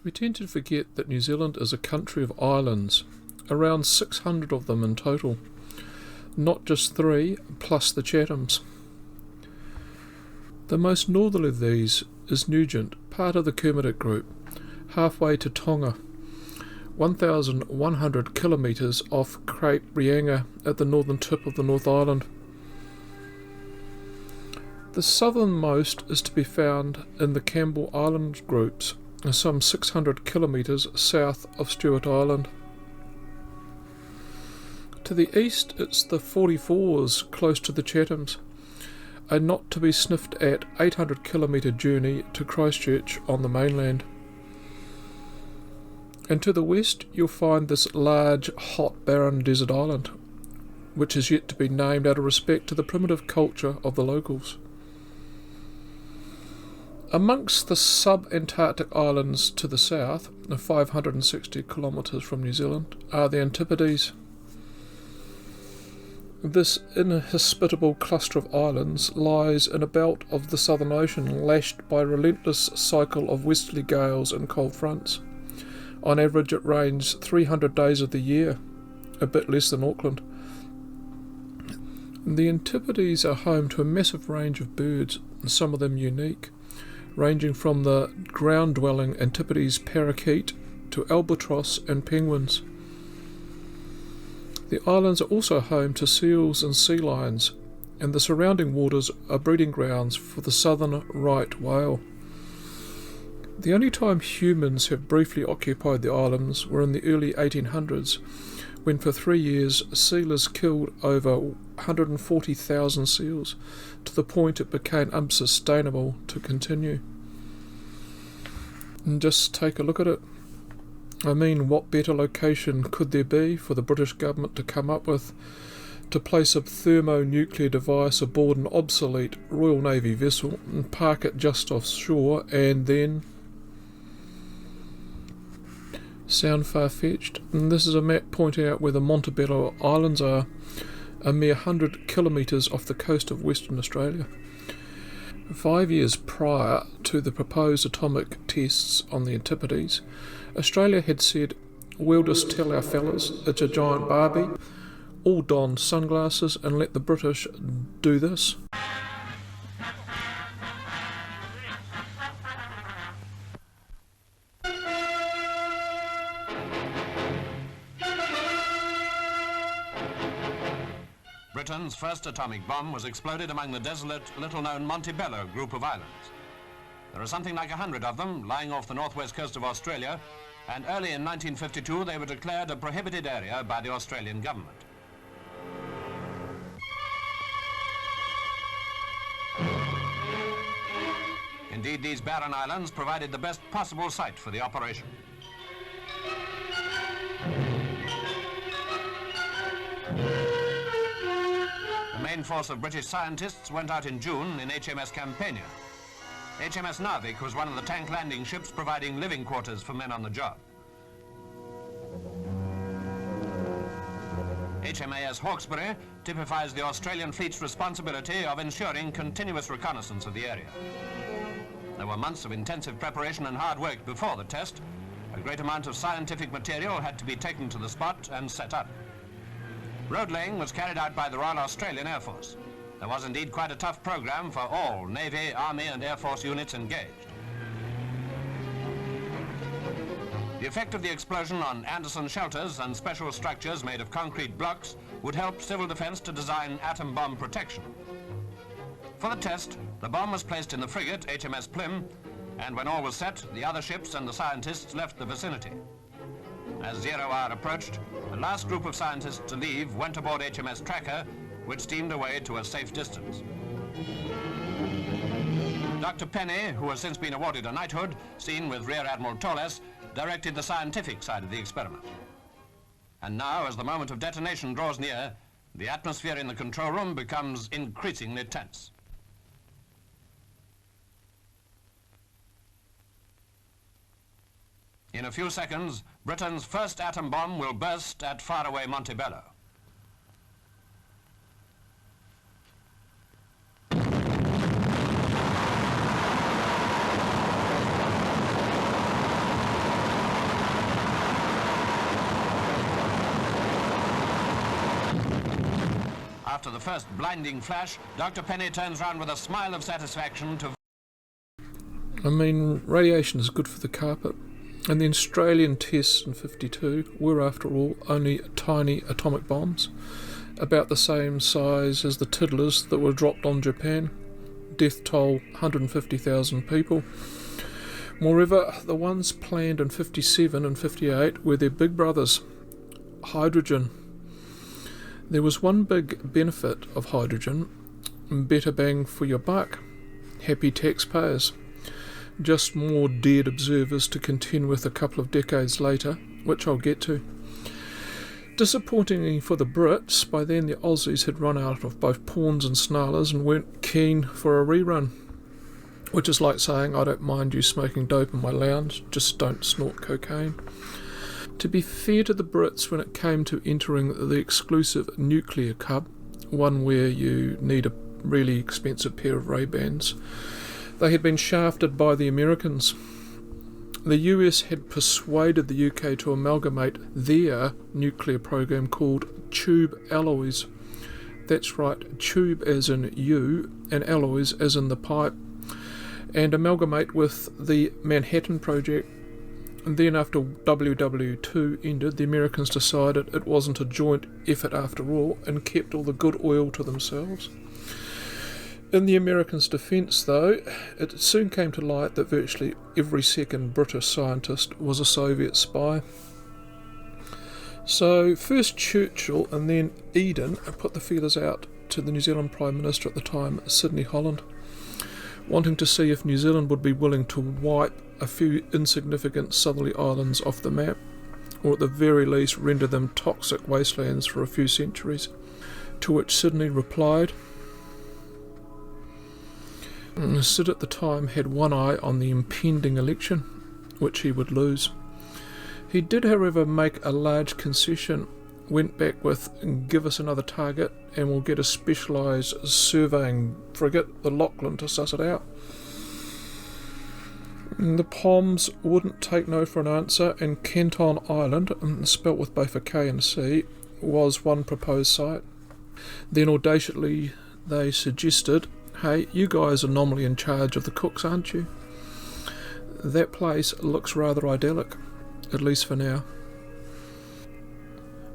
We tend to forget that New Zealand is a country of islands, around 600 of them in total, not just 3 plus the Chathams. The most northerly of these is Nugent, part of the Kermadec group, halfway to Tonga, 1,100 kilometres off Cape Reinga at the northern tip of the North Island. The southernmost is to be found in the Campbell Island groups, some 600 kilometres south of Stewart Island. To the east it's the 44s close to the Chathams, a not to be sniffed at 800 kilometre journey to Christchurch on the mainland. And to the west you'll find this large, hot, barren desert island, which is yet to be named out of respect to the primitive culture of the locals. Amongst the sub-Antarctic islands to the south, 560 kilometres from New Zealand, are the Antipodes. This inhospitable cluster of islands lies in a belt of the Southern Ocean lashed by a relentless cycle of westerly gales and cold fronts. On average it rains 300 days of the year, a bit less than Auckland. The Antipodes are home to a massive range of birds, some of them unique, ranging from the ground-dwelling Antipodes parakeet to albatross and penguins. The islands are also home to seals and sea lions, and the surrounding waters are breeding grounds for the southern right whale. The only time humans have briefly occupied the islands were in the early 1800s, when for 3 years sealers killed over 140,000 seals, to the point it became unsustainable to continue. And just take a look at it. I mean, what better location could there be for the British government to come up with to place a thermonuclear device aboard an obsolete Royal Navy vessel and park it just offshore and then... Sound far-fetched? And this is a map pointing out where the Montebello Islands are, a mere 100 kilometres off the coast of Western Australia. 5 years prior to the proposed atomic tests on the Antipodes, Australia had said, "We'll just tell our fellas it's a giant Barbie, all don sunglasses and let the British do this." Britain's first atomic bomb was exploded among the desolate, little-known Montebello group of islands. There are something like 100 of them lying off the northwest coast of Australia, and early in 1952 they were declared a prohibited area by the Australian government. Indeed, these barren islands provided the best possible site for the operation. The main force of British scientists went out in June in HMS Campania. HMS Narvik was one of the tank landing ships providing living quarters for men on the job. HMAS Hawkesbury typifies the Australian fleet's responsibility of ensuring continuous reconnaissance of the area. There were months of intensive preparation and hard work before the test. A great amount of scientific material had to be taken to the spot and set up. Road laying was carried out by the Royal Australian Air Force. There was indeed quite a tough program for all Navy, Army and Air Force units engaged. The effect of the explosion on Anderson shelters and special structures made of concrete blocks would help civil defense to design atom bomb protection. For the test, the bomb was placed in the frigate HMS Plym, and when all was set, the other ships and the scientists left the vicinity. As 0 hour approached, the last group of scientists to leave went aboard HMS Tracker, which steamed away to a safe distance. Dr. Penny, who has since been awarded a knighthood, seen with Rear Admiral Torres, directed the scientific side of the experiment. And now, as the moment of detonation draws near, the atmosphere in the control room becomes increasingly tense. In a few seconds, Britain's first atom bomb will burst at faraway Montebello. after the first blinding flash, Dr. Penny turns round with a smile of satisfaction to... I mean, radiation is good for the carpet, and the Australian tests in 52 were, after all, only tiny atomic bombs, about the same size as the tiddlers that were dropped on Japan. Death toll 150,000 people. Moreover, the ones planned in 57 and 58 were their big brothers, hydrogen. There was one big benefit of hydrogen: better bang for your buck, happy taxpayers. Just more dead observers to contend with a couple of decades later, which I'll get to. Disappointingly for the Brits, by then the Aussies had run out of both pawns and snarlers and weren't keen for a rerun. Which is like saying, I don't mind you smoking dope in my lounge, just don't snort cocaine. To be fair to the Brits, when it came to entering the exclusive nuclear club, one where you need a really expensive pair of Ray-Bans, they had been shafted by the Americans. The US had persuaded the UK to amalgamate their nuclear program called tube alloys. That's right, tube as in you, and alloys as in the pipe, and amalgamate with the Manhattan Project. And then after WW2 ended, the Americans decided it wasn't a joint effort after all, and kept all the good oil to themselves. In the Americans' defence, though, it soon came to light that virtually every second British scientist was a Soviet spy. So first Churchill and then Eden put the feelers out to the New Zealand Prime Minister at the time, Sidney Holland, wanting to see if New Zealand would be willing to wipe a few insignificant southerly islands off the map, or at the very least render them toxic wastelands for a few centuries. To which Sidney replied, Sid at the time had one eye on the impending election, which he would lose. He did, however, make a large concession, went back with, give us another target and we'll get a specialised surveying frigate, the Lachlan, to suss it out. The Poms wouldn't take no for an answer, and Canton Island, spelt with both a K and a C, was one proposed site. Then audaciously they suggested, hey, you guys are normally in charge of the cooks, aren't you? That place looks rather idyllic, at least for now.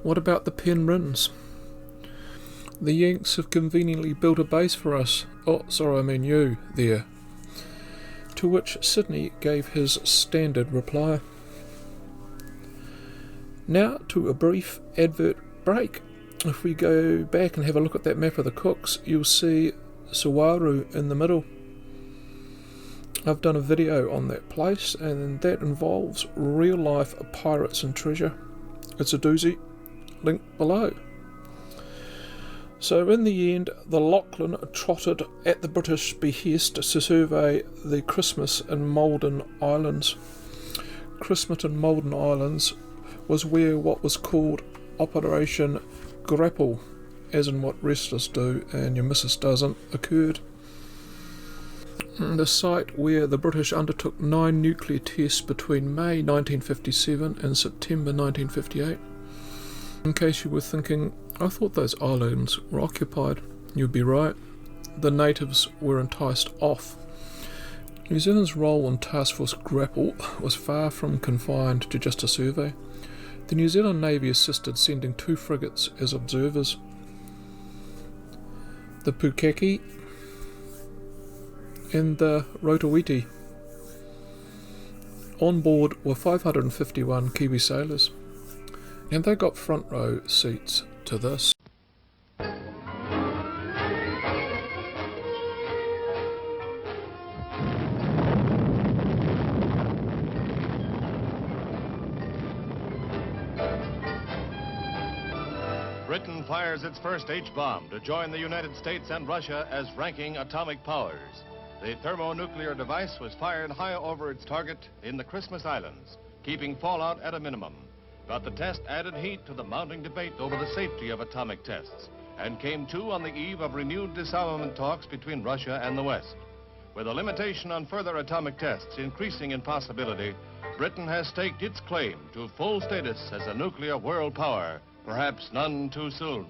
What about the Penrhins? The Yanks have conveniently built a base for us. Oh, sorry, I mean you, there. To which Sidney gave his standard reply. Now to a brief advert break. If we go back and have a look at that map of the cooks, you'll see Suwarrow in the middle. I've done a video on that place, and that involves real life pirates and treasure. It's a doozy. Link below. So in the end, the Lachlan trotted at the British behest to survey the Christmas and Malden Islands. Christmas and Malden Islands was where what was called Operation Grapple, as in what restless do and your missus doesn't, occurred. The site where the British undertook 9 nuclear tests between May 1957 and September 1958. In case you were thinking, I thought those islands were occupied, you'd be right. The natives were enticed off. New Zealand's role in Task Force Grapple was far from confined to just a survey. The New Zealand Navy assisted, sending 2 frigates as observers. The Pukaki and the Rotowiti. On board were 551 Kiwi sailors, and they got front row seats to this. Britain fires its first H-bomb to join the United States and Russia as ranking atomic powers. The thermonuclear device was fired high over its target in the Christmas Islands, keeping fallout at a minimum. But the test added heat to the mounting debate over the safety of atomic tests, and came to on the eve of renewed disarmament talks between Russia and the West. With a limitation on further atomic tests increasing in possibility, Britain has staked its claim to full status as a nuclear world power, perhaps none too soon.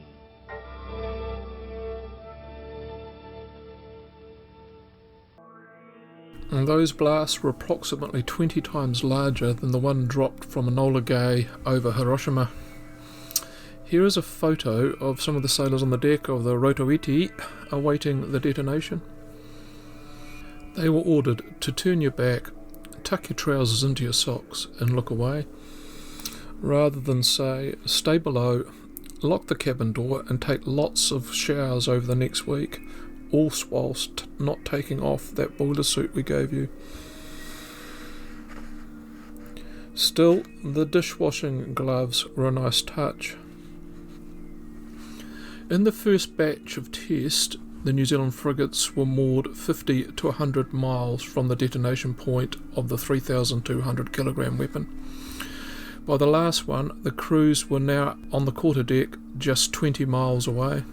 And those blasts were approximately 20 times larger than the one dropped from Enola Gay over Hiroshima. Here is a photo of some of the sailors on the deck of the Rotoiti awaiting the detonation. They were ordered to turn your back, tuck your trousers into your socks and look away, rather than say, stay below, lock the cabin door and take lots of showers over the next week, all whilst not taking off that boiler suit we gave you. Still, the dishwashing gloves were a nice touch. In the first batch of tests, the New Zealand frigates were moored 50 to 100 miles from the detonation point of the 3,200 kilogram weapon. By the last one, the crews were now on the quarterdeck just 20 miles away.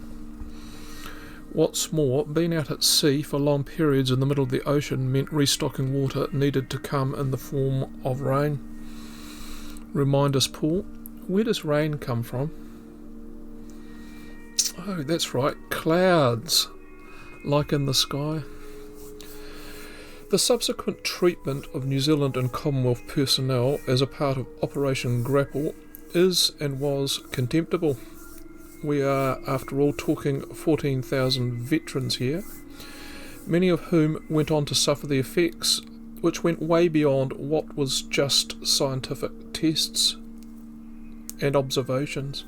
What's more, being out at sea for long periods in the middle of the ocean meant restocking water needed to come in the form of rain. Remind us, Paul, where does rain come from? Oh, that's right, clouds, like in the sky. The subsequent treatment of New Zealand and Commonwealth personnel as a part of Operation Grapple is and was contemptible. We are, after all, talking 14,000 veterans here, many of whom went on to suffer the effects, which went way beyond what was just scientific tests and observations.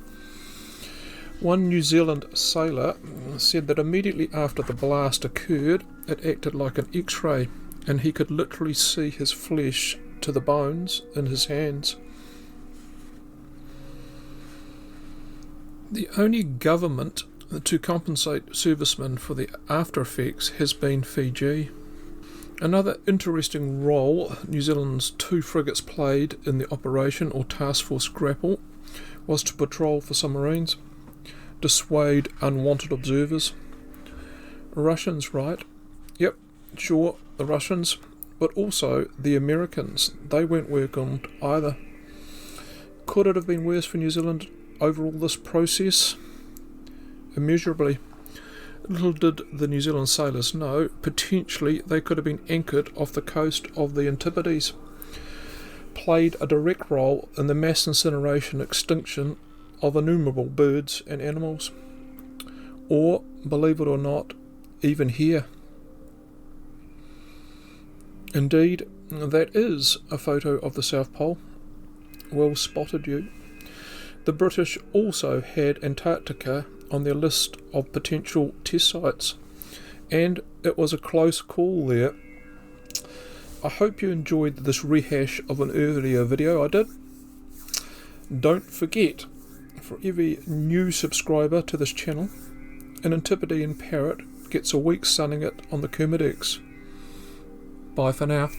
One New Zealand sailor said that immediately after the blast occurred, it acted like an X-ray, and he could literally see his flesh to the bones in his hands. The only government to compensate servicemen for the after effects has been Fiji. Another interesting role New Zealand's 2 frigates played in the Operation or Task Force Grapple was to patrol for submarines, dissuade unwanted observers. Russians, right? Yep, sure, the Russians, but also the Americans. They weren't welcomed either. Could it have been worse for New Zealand over all this process? Immeasurably. Little did the New Zealand sailors know, potentially they could have been anchored off the coast of the Antipodes, played a direct role in the mass incineration extinction of innumerable birds and animals, or, believe it or not, even here. Indeed, that is a photo of the South Pole. Well spotted, you. The British also had Antarctica on their list of potential test sites, and it was a close call there. I hope you enjoyed this rehash of an earlier video I did. Don't forget, for every new subscriber to this channel, an Antipodean parrot gets a week sunning it on the Kermidex. Bye for now.